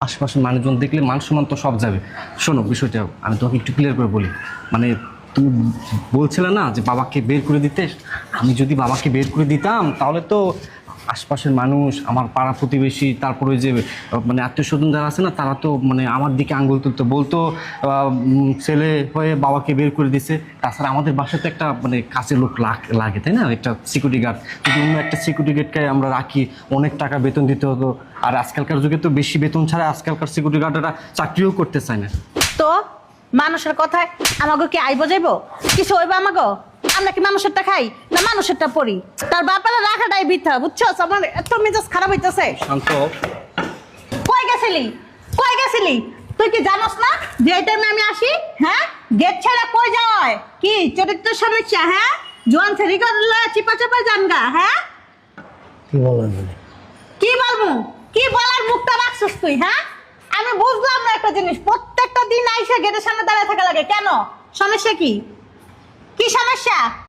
আশেপাশের মানুষজন দেখলে মান সম্মান তো সব যাবে। শোনো বিষয়টা আমি তোমাকে একটু ক্লিয়ার করে বলি। মানে তুমি বলছিলে না যে বাবাকে বের করে দিতে, আমি যদি বাবাকে বের করে দিতাম তাহলে তো আশপাশের মানুষ, আমার পাড়া প্রতিবেশী, তারপরে যে মানে আত্মীয় স্বজন যারা আছে না, তারা তো মানে আমার দিকে আঙ্গুল তুলতো, বলতো ছেলে হয়ে বাবাকে বের করে দিছে। তাছাড়া আমাদের বাসায় তো একটা মানে কাছের লোক লাগে, তাই না? একটা সিকিউরিটি গার্ড, যদি অন্য একটা সিকিউরিটি গার্ডকে আমরা রাখি, অনেক টাকা বেতন দিতে হতো। আর আজকালকার যুগে তো বেশি বেতন ছাড়া আজকালকার সিকিউরিটি গার্ডরা চাকরিও করতে চায় না। তো মানুষের কথায় আমাকে কি আইব যাইব? কিছু হইব আমাকে? আমরা কি মানুষেরটা খাই না মানুষেরটা পড়ি? তার বাপারা রাখাটাই বৃথা, বুঝছো? আমার এত মেজাজ খারাপ হইতেছে। শান্ত। কই গেছিলি? কই গেছিলি? তুই কি জানোস না যে এই টাইমে আমি আসি? হ্যাঁ, গেট ছেড়ে কই যায়? কি চরিত্র সমস্যা? হ্যাঁ, জোয়ান ছেড়ে করলে চিপা চাপা জানগা। হ্যাঁ, কি বলেন মানে? কি বলবো? কি বলার মুখটা রাখছিস তুই? হ্যাঁ, আমি বুঝলাম না একটা জিনিস, প্রত্যেকটা দিন আইসা গেটের সামনে দাঁড়িয়ে থাকা লাগে কেন? সমস্যা কি? কি সমস্যা?